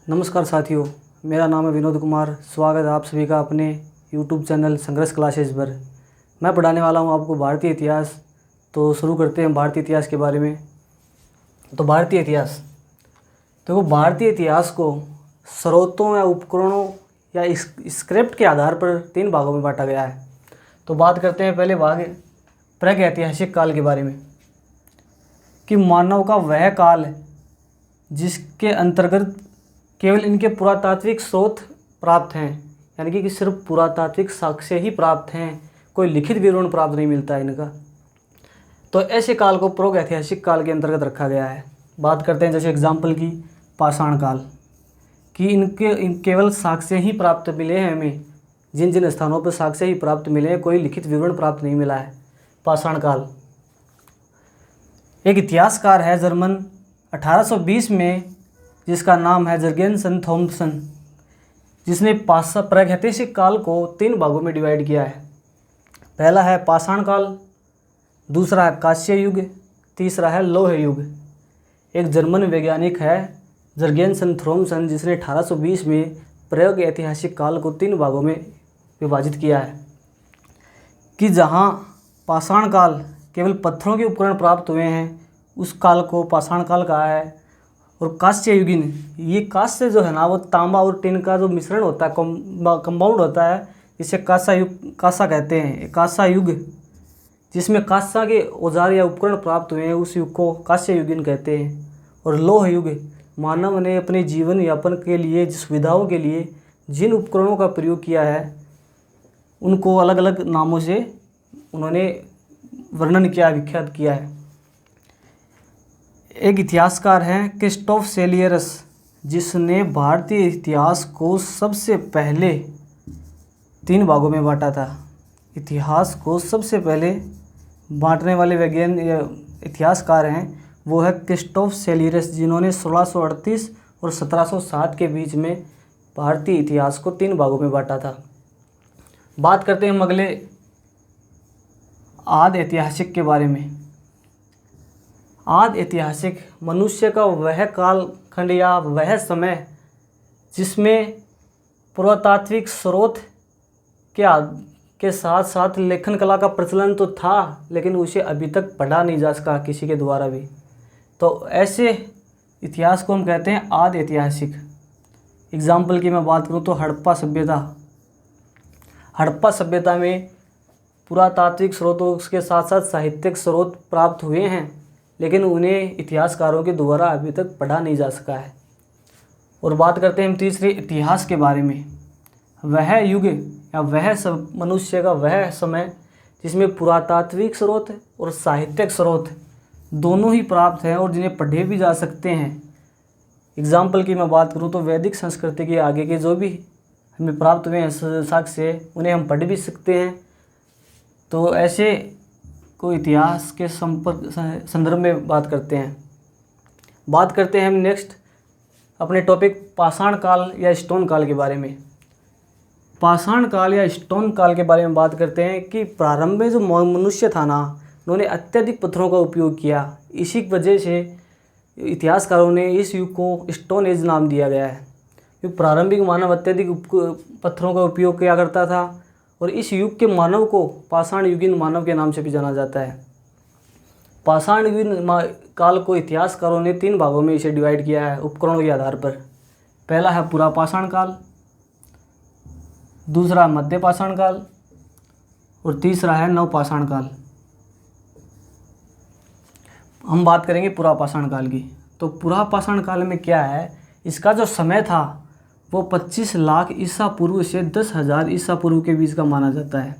नमस्कार साथियों, मेरा नाम है विनोद कुमार। स्वागत है आप सभी का अपने YouTube चैनल संघर्ष क्लासेस पर। मैं पढ़ाने वाला हूं आपको भारतीय इतिहास। तो शुरू करते हैं भारतीय इतिहास के बारे में। तो भारतीय इतिहास, तो भारतीय इतिहास को स्रोतों या उपकरणों या स्क्रिप्ट के आधार पर 3 भागों में बांटा गया है। तो बात करते हैं पहले भाग प्रागैतिहासिक काल के बारे में, कि मानव का वह काल है जिसके अंतर्गत केवल इनके पुरातात्विक स्रोत प्राप्त हैं, यानी कि सिर्फ पुरातात्विक साक्ष्य ही प्राप्त हैं, कोई लिखित विवरण प्राप्त नहीं मिलता है इनका। तो ऐसे काल को प्रागैतिहासिक काल के अंतर्गत रखा गया है। बात करते हैं जैसे एग्जाम्पल की पाषाण काल, कि इनके केवल साक्ष्य ही प्राप्त मिले हैं हमें, जिन जिन स्थानों पर साक्ष्य ही प्राप्त मिले हैं, कोई लिखित विवरण प्राप्त नहीं मिला है। पाषाण काल, एक इतिहासकार है जर्मन 1820 में, जिसका नाम है जर्गेनसन थॉम्सन, जिसने प्रागैतिहासिक काल को 3 भागों में डिवाइड किया है। पहला है पाषाण काल, दूसरा है कांस्य युग, तीसरा है लौह युग। एक जर्मन वैज्ञानिक है जर्गेनसन थॉम्सन, जिसने 1820 में प्रागैतिहासिक काल को 3 भागों में विभाजित किया है, कि जहाँ पाषाण काल केवल पत्थरों के उपकरण प्राप्त हुए हैं, उस काल को पाषाण काल कहा है। और कांस्य युगीन, ये कांस्य जो है ना, वो तांबा और टिन का जो मिश्रण होता है, कंपाउंड होता है, इसे कांसा कहते हैं। कांसा युग, जिसमें कांसा के औजार या उपकरण प्राप्त हुए हैं, उस युग को कांस्य युगीन कहते हैं। और लौह युग, मानव ने अपने जीवन यापन के लिए, सुविधाओं के लिए जिन उपकरणों का प्रयोग किया है, उनको अलग अलग नामों से उन्होंने वर्णन किया, विख्यात किया है। एक इतिहासकार हैं क्रिस्टोफ सेलियरस, जिसने भारतीय इतिहास को सबसे पहले 3 भागों में बांटा था। इतिहास को सबसे पहले बांटने वाले इतिहासकार हैं वो है क्रिस्टोफ सेलियरस, जिन्होंने 1638 और 1707 के बीच में भारतीय इतिहास को 3 भागों में बांटा था। बात करते हैं हम अगले आदि ऐतिहासिक के बारे में। आदि ऐतिहासिक मनुष्य का वह कालखंड या वह समय जिसमें पुरातात्विक स्रोत के साथ साथ लेखन कला का प्रचलन तो था, लेकिन उसे अभी तक पढ़ा नहीं जा सका किसी के द्वारा भी। तो ऐसे इतिहास को हम कहते हैं आदि ऐतिहासिक। एग्जाम्पल की मैं बात करूँ तो हड़प्पा सभ्यता। हड़प्पा सभ्यता में पुरातात्विक स्रोतों के साथ साथ साहित्यिक स्रोत प्राप्त हुए हैं, लेकिन उन्हें इतिहासकारों के द्वारा अभी तक पढ़ा नहीं जा सका है। और बात करते हैं हम तीसरे इतिहास के बारे में। वह युग या वह मनुष्य का वह समय जिसमें पुरातात्विक स्रोत और साहित्यिक स्रोत दोनों ही प्राप्त हैं और जिन्हें पढ़े भी जा सकते हैं। एग्जाम्पल की मैं बात करूं तो वैदिक संस्कृति के आगे के जो भी हमें प्राप्त हुए हैं साक्ष्य, उन्हें हम पढ़ भी सकते हैं। तो ऐसे को इतिहास के संदर्भ में बात करते हैं। बात करते हैं हम नेक्स्ट अपने टॉपिक पाषाण काल या स्टोन काल के बारे में। पाषाण काल या स्टोन काल के बारे में बात करते हैं कि प्रारंभ में जो मनुष्य था ना, उन्होंने अत्यधिक पत्थरों का उपयोग किया। इसी वजह से इतिहासकारों ने इस युग को स्टोन एज नाम दिया गया है, क्योंकि प्रारंभिक मानव अत्यधिक पत्थरों का उपयोग किया करता था। और इस युग के मानव को पाषाण युगीन मानव के नाम से भी जाना जाता है। पाषाण युगीन काल को इतिहासकारों ने 3 भागों में इसे डिवाइड किया है उपकरणों के आधार पर। पहला है पुरा पाषाण काल, दूसरा मध्य पाषाण काल और तीसरा है नवपाषाण काल। हम बात करेंगे पुरा पाषाण काल की। तो पुरा पाषाण काल में क्या है, इसका जो समय था वो 25 लाख ईसा पूर्व से 10,000 ईसा पूर्व के बीच का माना जाता है।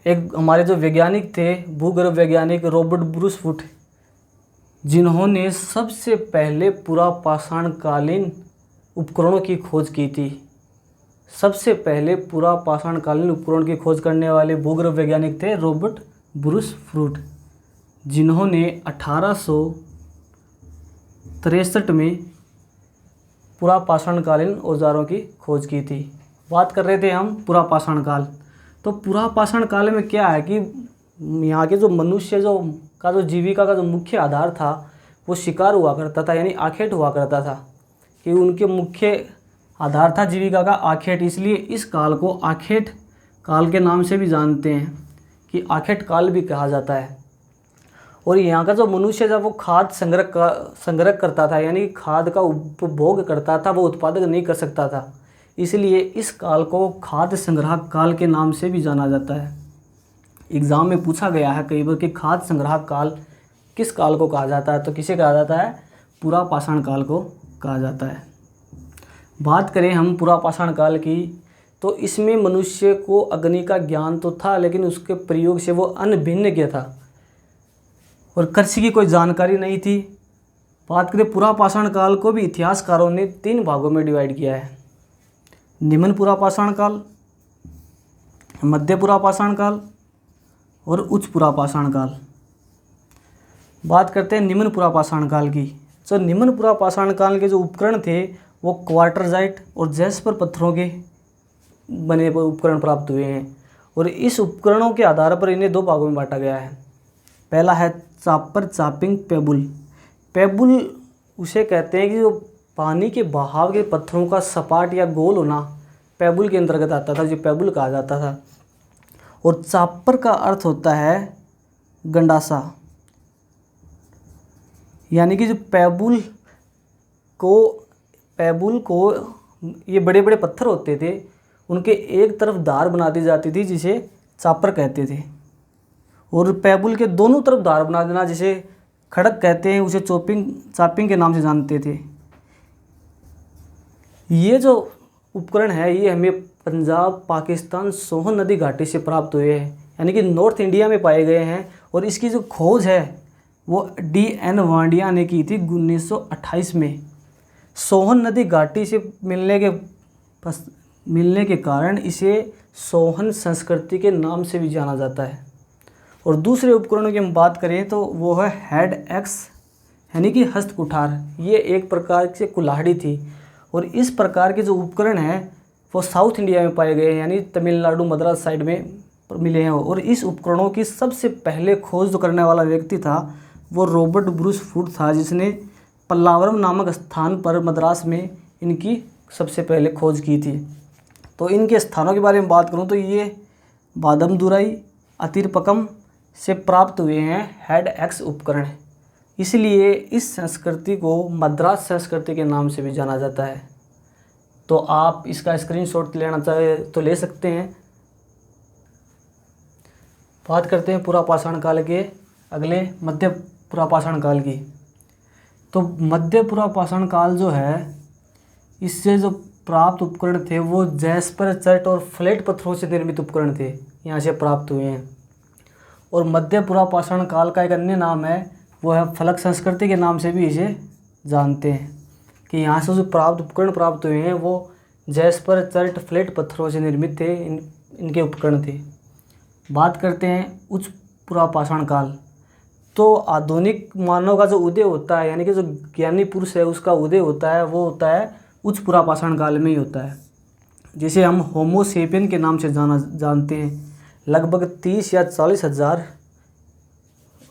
एक हमारे जो वैज्ञानिक थे, भूगर्भ वैज्ञानिक रॉबर्ट ब्रूस फुट, जिन्होंने सबसे पहले पुरा पाषाण कालीन उपकरणों की खोज की थी। सबसे पहले पुरा पाषाण कालीन उपकरण की खोज करने वाले भूगर्भ वैज्ञानिक थे रॉबर्ट ब्रूस फुट, जिन्होंने 1863 में पुरा पाषाण कालीन औजारों की खोज की थी। बात कर रहे थे हम पुरा पाषाण काल। तो पुरा पाषाण काल में क्या है कि यहाँ के जो मनुष्य जो जीविका का जो मुख्य आधार था, वो शिकार हुआ करता था, यानी आखेट हुआ करता था, कि उनके मुख्य आधार था जीविका का आखेट। इसलिए इस काल को आखेट काल के नाम से भी जानते हैं, कि आखेट काल भी कहा जाता है। और यहाँ का जो मनुष्य जब वो खाद संग्रह करता था, यानी खाद का उपभोग करता था, वो उत्पादन नहीं कर सकता था, इसलिए इस काल को खाद्य संग्रह काल के नाम से भी जाना जाता है। एग्ज़ाम में पूछा गया है कई बार कि खाद्य संग्रह काल किस काल को कहा जाता है, तो किसे कहा जाता है? पुरापाषाण काल को कहा जाता है। बात करें हम पुरापाषाण काल की, तो इसमें मनुष्य को अग्नि का ज्ञान तो था, लेकिन उसके प्रयोग से वो अनभिज्ञ था और कृषि की कोई जानकारी नहीं थी। बात करें पुरापाषाण काल को भी इतिहासकारों ने 3 भागों में डिवाइड किया है: निम्न पुरापाषाण काल, मध्य पुरापाषाण काल और उच्च पुरापाषाण काल। बात करते हैं निम्न पुरापाषाण काल की। जो निम्न पुरापाषाण काल के जो उपकरण थे वो क्वार्टरजाइट और जैस्पर पत्थरों के बने उपकरण प्राप्त हुए हैं, और इस उपकरणों के आधार पर इन्हें 2 भागों में बांटा गया है। पहला है चापर चापिंग पेबुल। पेबुल उसे कहते हैं कि जो पानी के बहाव के पत्थरों का सपाट या गोल होना पेबुल के अंतर्गत आता था, जो पेबुल कहा जाता था। और चापर का अर्थ होता है गंडासा, यानी कि जो पेबुल को ये बड़े बड़े पत्थर होते थे, उनके एक तरफ धार बना दी जाती थी जिसे चापर कहते थे, और पेबुल के दोनों तरफ धार बना देना जिसे खड़क कहते हैं, उसे चापिंग के नाम से जानते थे। ये जो उपकरण है ये हमें पंजाब, पाकिस्तान, सोहन नदी घाटी से प्राप्त हुए हैं, यानी कि नॉर्थ इंडिया में पाए गए हैं। और इसकी जो खोज है वो D.N. वांडिया ने की थी 1928 में। सोहन नदी घाटी से मिलने के कारण इसे सोहन संस्कृति के नाम से भी जाना जाता है। और दूसरे उपकरणों की हम बात करें तो वो है हेड एक्स, यानी कि हस्त कुठार। ये एक प्रकार से कुल्हाड़ी थी, और इस प्रकार के जो उपकरण हैं वो साउथ इंडिया में पाए गए हैं, यानी तमिलनाडु, मद्रास साइड में मिले हैं। और इस उपकरणों की सबसे पहले खोज जो करने वाला व्यक्ति था वो रॉबर्ट ब्रूस फूड था, जिसने पल्लावरम नामक स्थान पर मद्रास में इनकी सबसे पहले खोज की थी। तो इनके स्थानों के बारे में बात करूं तो ये बादमदुराई, अतिरपकम से प्राप्त हुए हैं हेड एक्स उपकरण, इसलिए इस संस्कृति को मद्रास संस्कृति के नाम से भी जाना जाता है। तो आप इसका स्क्रीनशॉट लेना चाहे तो ले सकते हैं। बात करते हैं पुरापाषाण काल के अगले मध्य पुरापाषाण काल की। तो मध्य पुरापाषाण काल जो है, इससे जो प्राप्त उपकरण थे वो जैस्पर, चर्ट और फ्लैट पत्थरों से निर्मित उपकरण थे, यहाँ से प्राप्त हुए हैं। और मध्य पुरापाषाण काल का एक अन्य नाम है, वो है फलक संस्कृति के नाम से भी इसे जानते हैं, कि यहाँ से जो उपकरण प्राप्त हुए हैं वो जैस्पर, चर्ट, फ्लैट पत्थरों से निर्मित थे, इनके उपकरण थे। बात करते हैं उच्च पुरापाषाण काल। तो आधुनिक मानव का जो उदय होता है, यानी कि जो ज्ञानी पुरुष है उसका उदय होता है, वो होता है उच्च पुरापाषाण काल में ही होता है, जिसे हम होमो सेपियन के नाम से जानते हैं। लगभग 30 या 40 हज़ार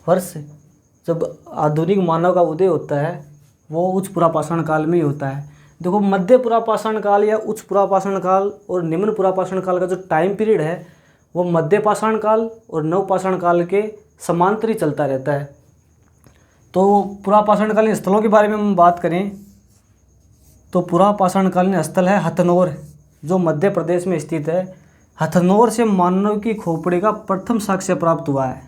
वर्ष जब आधुनिक मानव का उदय होता है वो उच्च पुरापाषाण काल में ही होता है। देखो, मध्य पुरापाषाण काल या उच्च पुरापाषाण काल और निम्न पुरापाषाण काल का जो टाइम पीरियड है वो मध्य पाषाण काल और नवपाषाण काल के समांतर ही चलता रहता है। तो पुरापाषाणकालीन स्थलों के बारे में हम बात करें तो पुरापाषाणकालीन स्थल है हथनौर, जो मध्य प्रदेश में स्थित है। हथनौर से मानव की खोपड़ी का प्रथम साक्ष्य प्राप्त हुआ है।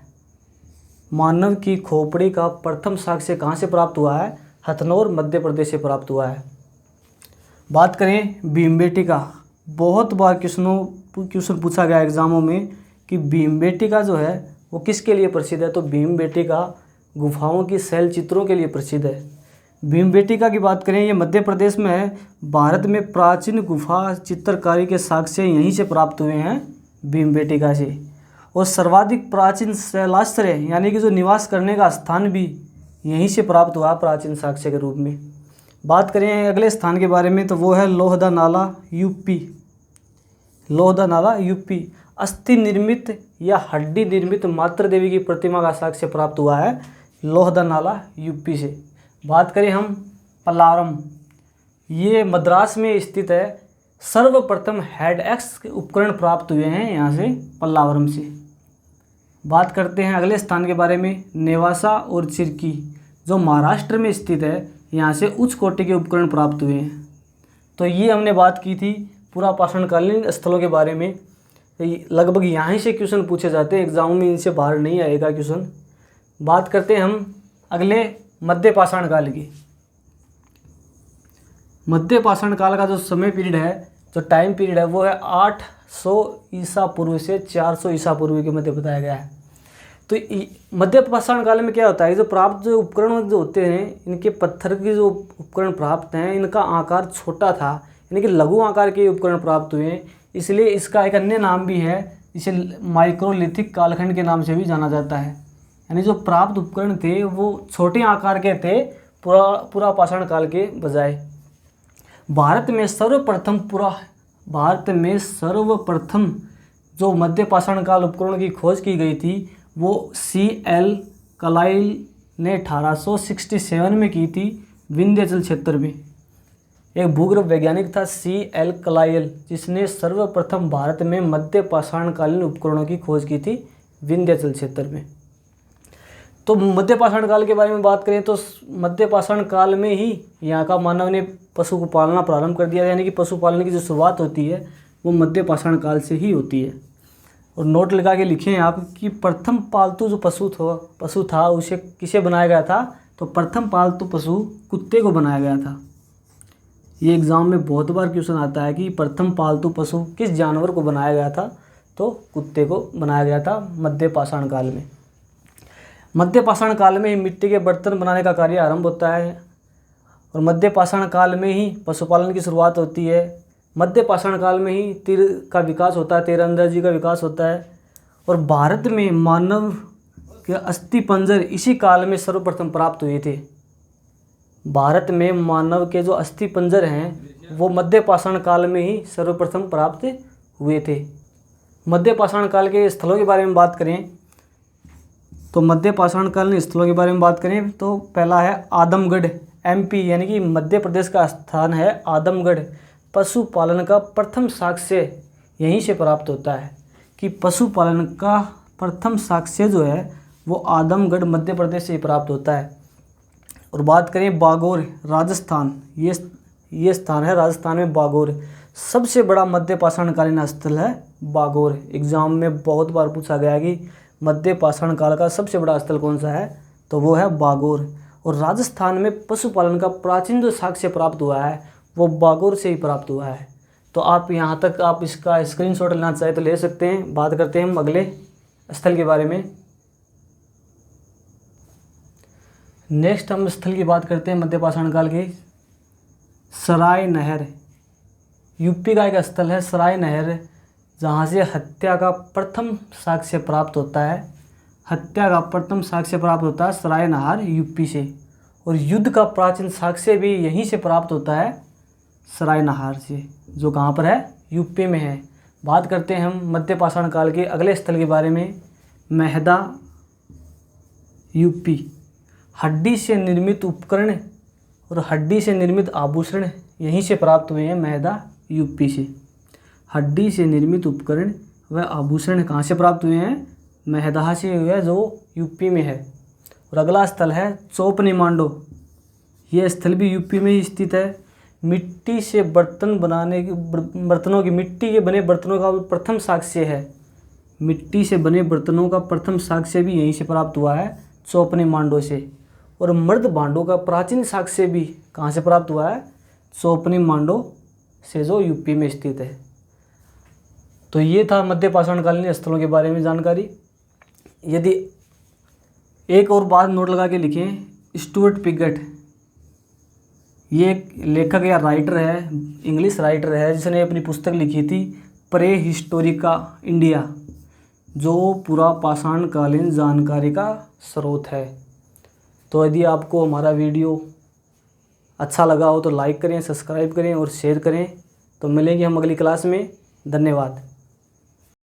मानव की खोपड़ी का प्रथम साक्ष्य कहाँ से प्राप्त हुआ है? हथनौर, मध्य प्रदेश से प्राप्त हुआ है। बात करें भीमबेटका, बहुत बार क्वेश्चन पूछा गया एग्जामों में कि भीमबेटका जो है वो किसके लिए प्रसिद्ध है? तो भीमबेटका गुफाओं की शैल चित्रों के लिए प्रसिद्ध है। भीमबेटका की बात करें, ये मध्य प्रदेश में है। भारत में प्राचीन गुफा चित्रकारी के साक्ष्य यहीं से प्राप्त हुए हैं, भीमबेटका से। और सर्वाधिक प्राचीन शैलाश्रय यानी कि जो निवास करने का स्थान भी यहीं से प्राप्त हुआ प्राचीन साक्ष्य के रूप में। बात करें अगले स्थान के बारे में तो वो है लोहदा नाला, यूपी। लोहदा नाला, यूपी। अस्थि निर्मित या हड्डी निर्मित मातृ देवी की प्रतिमा का साक्ष्य प्राप्त हुआ है लोहदा नाला, यूपी से। बात करें हम पल्लावरम, ये मद्रास में स्थित है। सर्वप्रथम हेड एक्स के उपकरण प्राप्त हुए हैं यहाँ से, पल्लावरम से। बात करते हैं अगले स्थान के बारे में, नेवासा और चिरकी, जो महाराष्ट्र में स्थित है। यहाँ से उच्च कोटि के उपकरण प्राप्त हुए हैं। तो ये हमने बात की थी पुरापाषाणकालीन स्थलों के बारे में। लगभग यहाँ से क्वेश्चन पूछे जाते हैं, एग्जाम में इनसे बाहर नहीं आएगा क्वेश्चन। बात करते हैं हम अगले मध्य पाषाण काल की। मध्य पाषाण काल का जो समय पीरियड है, जो टाइम पीरियड है, वो है 800 ईसा पूर्व से 400 ईसा पूर्व के मध्य बताया गया है। तो मध्य पाषाण काल में क्या होता है, जो प्राप्त जो उपकरण जो होते हैं, इनके पत्थर के जो उपकरण प्राप्त हैं, इनका आकार छोटा था, यानी कि लघु आकार के उपकरण प्राप्त हुए हैं। इसलिए इसका एक अन्य नाम भी है, इसे माइक्रोलिथिक कालखंड के नाम से भी जाना जाता है। यानी जो प्राप्त उपकरण थे वो छोटे आकार के थे पुरापाषाण काल के बजाय। भारत में सर्वप्रथम जो मध्य पाषाण काल उपकरण की खोज की गई थी, वो C.L. कलाइल ने 1867 में की थी, विंध्याचल क्षेत्र में। एक भूगर्भ वैज्ञानिक था C.L. कलाइल, जिसने सर्वप्रथम भारत में मध्य पाषाणकालीन उपकरणों की खोज की थी, विंध्याचल क्षेत्र में। तो मध्य पाषाण काल के बारे में बात करें तो मध्य पाषाण काल में ही यहाँ का मानव ने पशु को पालना प्रारंभ कर दिया। यानी कि पशुपालन की जो शुरुआत होती है वो मध्य पाषाण काल से ही होती है। और नोट लगा के लिखें आप कि प्रथम पालतू जो पशु था उसे किसे बनाया गया था, तो प्रथम पालतू पशु कुत्ते को बनाया गया था। ये एग्ज़ाम में बहुत बार क्वेश्चन आता है कि प्रथम पालतू पशु किस जानवर को बनाया गया था, तो कुत्ते को बनाया गया था मध्य पाषाण काल में। मध्य पाषाण काल में ही मिट्टी के बर्तन बनाने का कार्य आरंभ होता है और मध्य पाषाण काल में ही पशुपालन की शुरुआत होती है। मध्य पाषाण काल में ही तीर का विकास होता है, तीरंदाजी का विकास होता है। और भारत में मानव के अस्थि पंजर इसी काल में सर्वप्रथम प्राप्त हुए थे। भारत में मानव के जो अस्थि पंजर हैं वो मध्य पाषाण काल में ही सर्वप्रथम प्राप्त हुए थे। मध्य पाषाण काल के स्थलों के बारे में बात करें तो मध्य पाषाण कालीन स्थलों के बारे में बात करें तो पहला है आदमगढ़, MP, यानी कि मध्य प्रदेश का स्थान है आदमगढ़। पशुपालन का प्रथम साक्ष्य यहीं से प्राप्त होता है कि पशुपालन का प्रथम साक्ष्य जो है वो आदमगढ़ मध्य प्रदेश से प्राप्त होता है। और बात करें बागोर, राजस्थान, ये स्थान है राजस्थान में बागोर। सबसे बड़ा मध्य पाषाणकालीन स्थल है बागोर। एग्जाम में बहुत बार पूछा गया कि मध्य पाषाण काल का सबसे बड़ा स्थल कौन सा है, तो वो है बागोर। और राजस्थान में पशुपालन का प्राचीन जो साक्ष्य प्राप्त हुआ है वो बागोर से ही प्राप्त हुआ है। तो आप यहाँ तक आप इसका स्क्रीनशॉट लेना चाहे तो ले सकते हैं। बात करते हैं हम अगले स्थल के बारे में। नेक्स्ट हम स्थल की बात करते हैं मध्य पाषाण काल के, सराय नहर। यूपी का एक स्थल है सराय नहर, जहाँ से हत्या का प्रथम साक्ष्य प्राप्त होता है। हत्या का प्रथम साक्ष्य प्राप्त होता है सराय नहर यूपी से। और युद्ध का प्राचीन साक्ष्य भी यहीं से प्राप्त होता है सराय नहर से, जो कहाँ पर है, यूपी में है। बात करते हैं हम मध्य पाषाण काल के अगले स्थल के बारे में, मेहदा, यूपी। हड्डी से निर्मित उपकरण और हड्डी से निर्मित आभूषण यहीं से प्राप्त हुए हैं, मेहदा, यूपी से। हड्डी से निर्मित उपकरण व आभूषण कहाँ से प्राप्त हुए हैं, मेहदा से हुए, जो यूपी में है। और अगला स्थल है चौपनी मांडो। यह स्थल भी यूपी में ही स्थित है। मिट्टी से मिट्टी के बने बर्तनों का प्रथम साक्ष्य है। मिट्टी से बने बर्तनों का प्रथम साक्ष्य भी यहीं से प्राप्त हुआ है, चौपनी मांडो से। और मर्द भांडों का प्राचीन साक्ष्य भी कहाँ से प्राप्त हुआ है, चौपनी मांडो से, जो यूपी में स्थित है। तो ये था मध्य पाषाणकालीन स्थलों के बारे में जानकारी। यदि एक और बात नोट लगा के लिखें, स्टुअर्ट पिगट, ये एक लेखक या राइटर है, इंग्लिश राइटर है, जिसने अपनी पुस्तक लिखी थी प्रे हिस्टोरिका इंडिया, जो पुरापाषाणकालीन जानकारी का स्रोत है। तो यदि आपको हमारा वीडियो अच्छा लगा हो तो लाइक करें, सब्सक्राइब करें और शेयर करें। तो मिलेंगे हम अगली क्लास में। धन्यवाद।